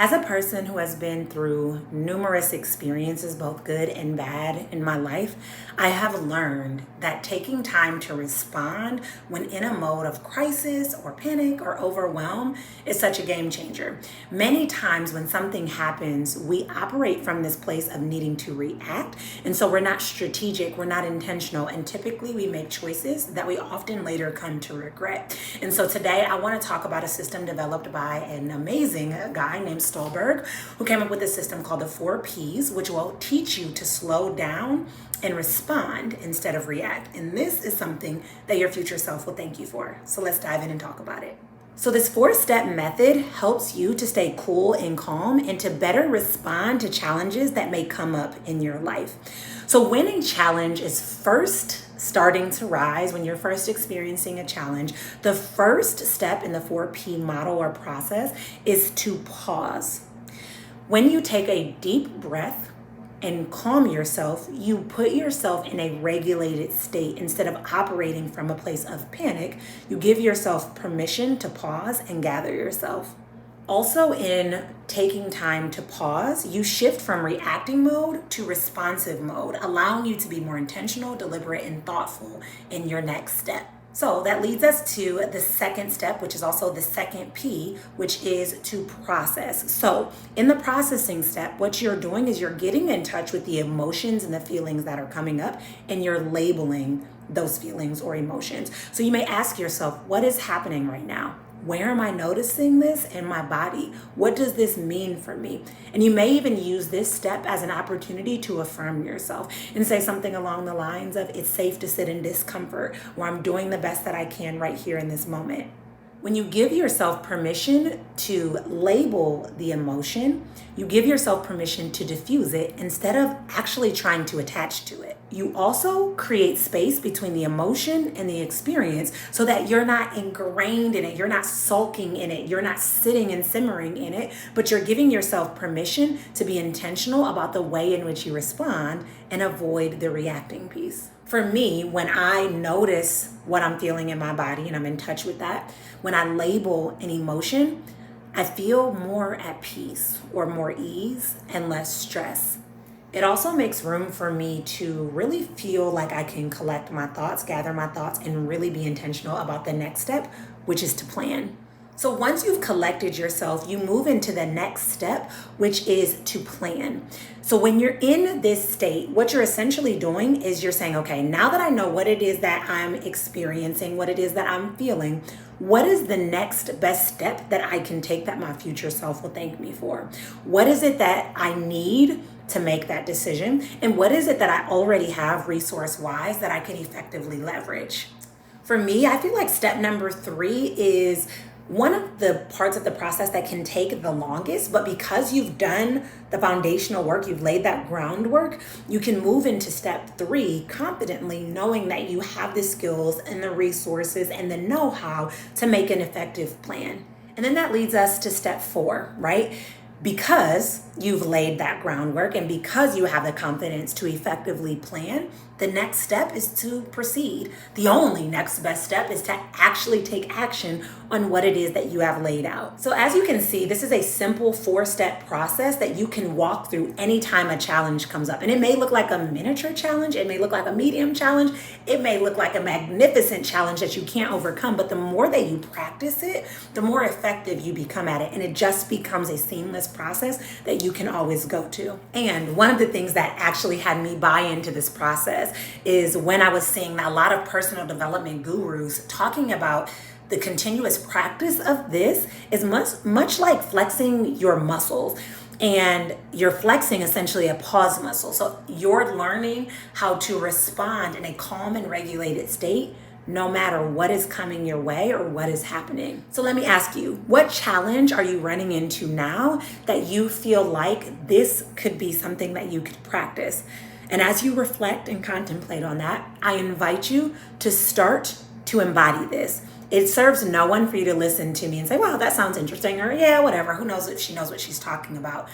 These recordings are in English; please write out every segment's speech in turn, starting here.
As a person who has been through numerous experiences, both good and bad, in my life, I have learned that taking time to respond when in a mode of crisis or panic or overwhelm is such a game changer. Many times when something happens, we operate from this place of needing to react. And so we're not strategic, we're not intentional, and typically we make choices that we often later come to regret. And so today I want to talk about a system developed by an amazing guy named Stuhlberg, who came up with a system called the 4 Ps, which will teach you to slow down and respond instead of react. And this is something that your future self will thank you for. So let's dive in and talk about it. So this 4-step method helps you to stay cool and calm and to better respond to challenges that may come up in your life. So when a challenge is first starting to rise, when you're first experiencing a challenge, the first step in the 4P model or process is to pause. When you take a deep breath and calm yourself, you put yourself in a regulated state. Instead of operating from a place of panic, you give yourself permission to pause and gather yourself. Also, in taking time to pause, you shift from reacting mode to responsive mode, allowing you to be more intentional, deliberate, and thoughtful in your next step. So that leads us to the second step, which is also the second P, which is to process. So in the processing step, what you're doing is you're getting in touch with the emotions and the feelings that are coming up, and you're labeling those feelings or emotions. So you may ask yourself, what is happening right now? Where am I noticing this in my body? What does this mean for me? And you may even use this step as an opportunity to affirm yourself and say something along the lines of, it's safe to sit in discomfort, or I'm doing the best that I can right here in this moment. When you give yourself permission to label the emotion, you give yourself permission to diffuse it instead of actually trying to attach to it. You also create space between the emotion and the experience so that you're not ingrained in it, you're not sulking in it, you're not sitting and simmering in it, but you're giving yourself permission to be intentional about the way in which you respond and avoid the reacting piece. For me, when I notice what I'm feeling in my body and I'm in touch with that, when I label an emotion, I feel more at peace or more ease and less stress. It also makes room for me to really feel like I can collect my thoughts, gather my thoughts, and really be intentional about the next step, which is to plan. So once you've collected yourself, you move into the next step, which is to plan. So when you're in this state, what you're essentially doing is you're saying, okay, now that I know what it is that I'm experiencing, what it is that I'm feeling, what is the next best step that I can take that my future self will thank me for? What is it that I need to make that decision? And what is it that I already have resource-wise that I can effectively leverage? For me, I feel like step number 3 is one of the parts of the process that can take the longest, but because you've done the foundational work, you've laid that groundwork, you can move into step 3 confidently, knowing that you have the skills and the resources and the know-how to make an effective plan. And then that leads us to step 4, right? Because you've laid that groundwork and because you have the confidence to effectively plan, the next step is to proceed. The only next best step is to actually take action on what it is that you have laid out. So as you can see, this is a simple 4-step process that you can walk through anytime a challenge comes up. And it may look like a miniature challenge, it may look like a medium challenge, it may look like a magnificent challenge that you can't overcome, but the more that you practice it, the more effective you become at it. And it just becomes a seamless process that you can always go to. And one of the things that actually had me buy into this process is when I was seeing a lot of personal development gurus talking about the continuous practice of this is much like flexing your muscles. And you're flexing essentially a pause muscle. So you're learning how to respond in a calm and regulated state no matter what is coming your way or what is happening. So let me ask you, what challenge are you running into now that you feel like this could be something that you could practice? And as you reflect and contemplate on that, I invite you to start to embody this. It serves no one for you to listen to me and say, wow, that sounds interesting, or yeah, whatever, who knows if she knows what she's talking about.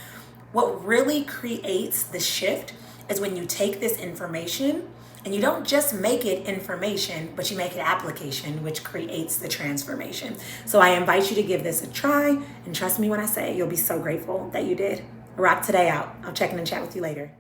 What really creates the shift is when you take this information And you don't just make it information, but you make it application, which creates the transformation. So I invite you to give this a try, and trust me when I say you'll be so grateful that you did. Rock today out. I'll check in and chat with you later.